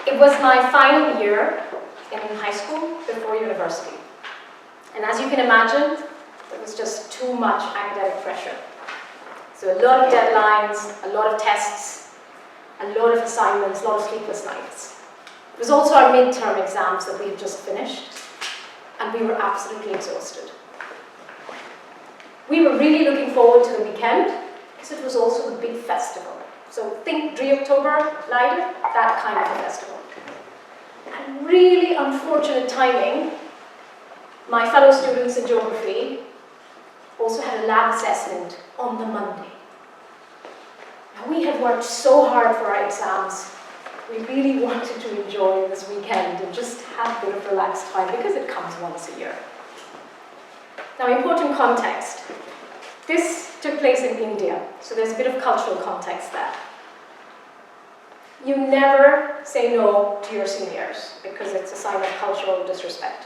It was my final year in high school before university. And as you can imagine, there was just too much academic pressure. So a lot of deadlines, a lot of tests, a lot of assignments, a lot of sleepless nights. It was also our midterm exams that we had just finished, and we were absolutely exhausted. We were really looking forward to the weekend, because it was also a big festival. So think 3 October, Leiden, that kind of a festival. And really unfortunate timing, my fellow students in geography also had a lab assessment on the Monday. Now, we had worked so hard for our exams. We really wanted to enjoy this weekend and just have a bit of relaxed time because it comes once a year. Now, important context. This took place in India, so there's a bit of cultural context there. You never say no to your seniors because it's a sign of cultural disrespect.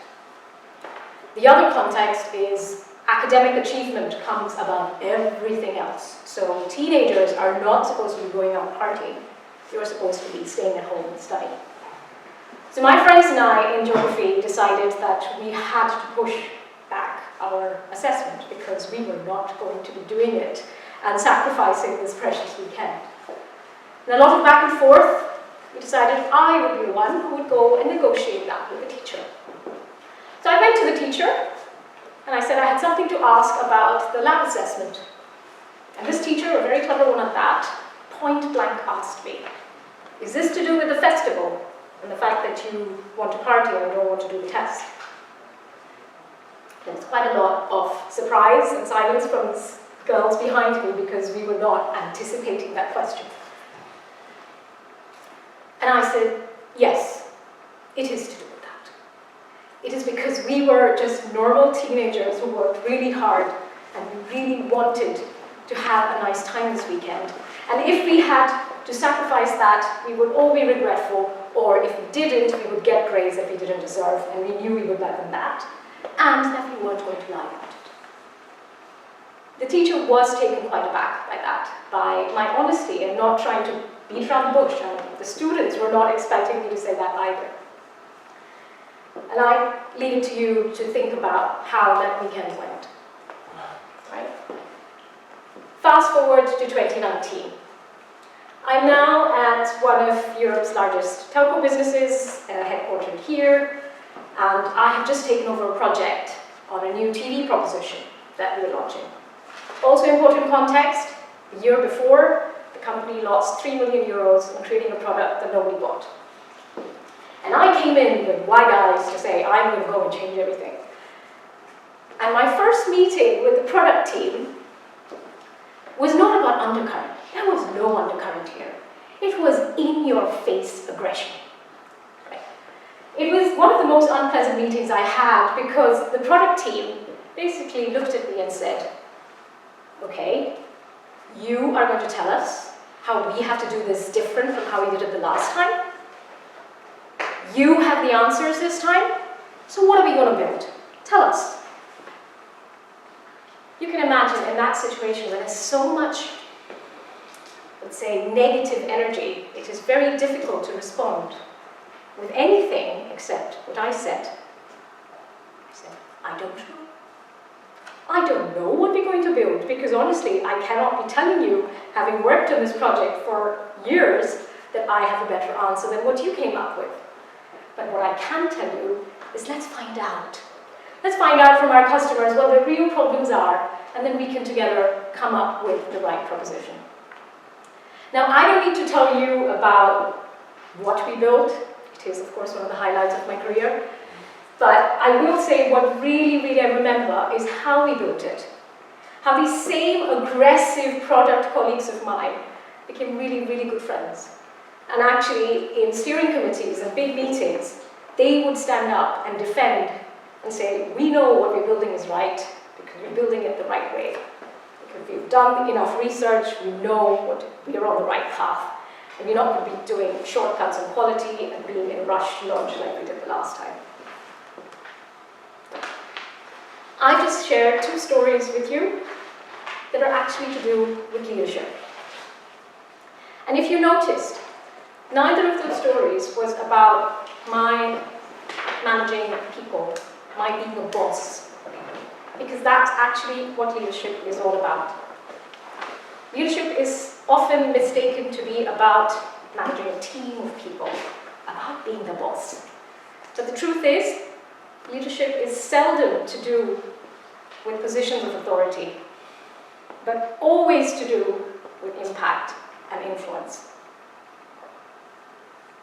The other context is academic achievement comes above everything else. So teenagers are not supposed to be going out partying. You're supposed to be staying at home and studying. So my friends and I in geography decided that we had to push back our assessment because we were not going to be doing it and sacrificing this precious weekend. And a lot of back and forth, we decided I would be the one who would go and negotiate that with the teacher. So I went to the teacher and I said I had something to ask about the lab assessment. And this teacher, a very clever one at that, point blank asked me, is this to do with the festival and the fact that you want to party and don't want to do the test? There was quite a lot of surprise and silence from the girls behind me because we were not anticipating that question. And I said, yes, it is to do with that. It is because we were just normal teenagers who worked really hard and we really wanted to have a nice time this weekend. And if we had to sacrifice that, we would all be regretful, or if we didn't, we would get grades that we didn't deserve, and we knew we would learn from that, and that we weren't going to lie about it. The teacher was taken quite aback by that, by my honesty and not trying to beat around the bush, and the students were not expecting me to say that either. And I leave it to you to think about how that weekend went. Right? Fast forward to 2019. I'm now at one of Europe's largest telco businesses, headquartered here, and I have just taken over a project on a new TV proposition that we're launching. Also important context, the year before, the company lost 3 million euros in creating a product that nobody bought. And I came in with wide eyes to say, I'm going to go and change everything. And my first meeting with the product team was not about undercurrent. There was no undercurrent here. It was in-your-face aggression. Right? It was one of the most unpleasant meetings I had because the product team basically looked at me and said, okay, you are going to tell us how we have to do this different from how we did it the last time. You have the answers this time, so what are we going to build? Tell us. You can imagine in that situation when there's so much, let's say, negative energy, it is very difficult to respond with anything except what I said. I said, I don't know. I don't know what we're going to build because honestly, I cannot be telling you, having worked on this project for years, that I have a better answer than what you came up with. But what I can tell you is let's find out. Let's find out from our customers what the real problems are, and then we can together come up with the right proposition. Now, I don't need to tell you about what we built. It is, of course, one of the highlights of my career. But I will say what really I remember is how we built it. How these same aggressive product colleagues of mine became really good friends. And actually, in steering committees and big meetings, they would stand up and defend and say, we know what we're building is right because we're building it the right way. Because we've done enough research, we know we're on the right path. And we're not going to be doing shortcuts on quality and being in a rush to launch like we did the last time. I've just shared 2 stories with you that are actually to do with leadership. And if you noticed, Neither of those stories was about my managing people, my being a boss, because that's actually what leadership is all about. Leadership is often mistaken to be about managing a team of people, about being the boss. But the truth is, leadership is seldom to do with positions of authority, but always to do with impact and influence.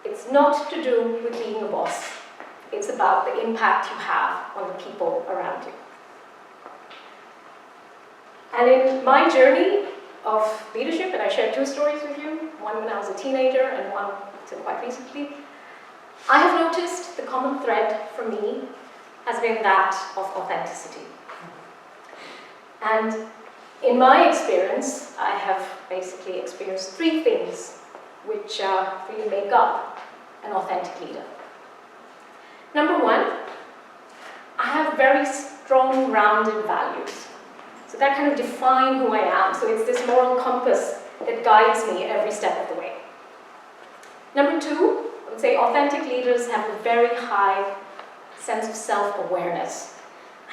It's not to do with being a boss. It's about the impact you have on the people around you. And in my journey of leadership, and I shared two stories with you, one when I was a teenager and one until quite recently, I have noticed the common thread for me has been that of authenticity. And in my experience, I have basically experienced three things which really make up an authentic leader. Number one, I have very strong grounded values. So that kind of define who I am. So it's this moral compass that guides me every step of the way. Number two, I would say authentic leaders have a very high sense of self-awareness.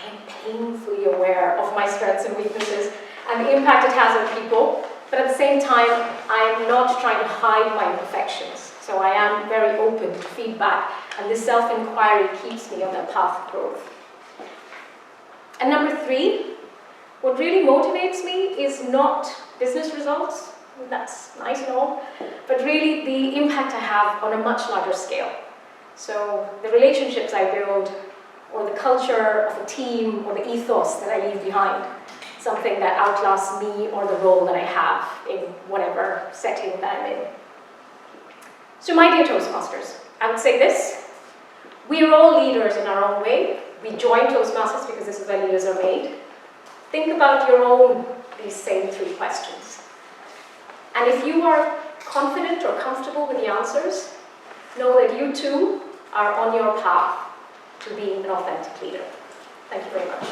I am painfully aware of my strengths and weaknesses and the impact it has on people, but at the same time, I am not trying to hide my imperfections. So I am very open to feedback, and this self-inquiry keeps me on that path of growth. And number three, what really motivates me is not business results, that's nice and all, but really the impact I have on a much larger scale. So the relationships I build, or the culture of a team, or the ethos that I leave behind, something that outlasts me or the role that I have in whatever setting that I'm in. So my dear Toastmasters, I would say this: we are all leaders in our own way. We join Toastmasters because this is where leaders are made. Think about your own, these same three questions. And if you are confident or comfortable with the answers, know that you too are on your path to being an authentic leader. Thank you very much.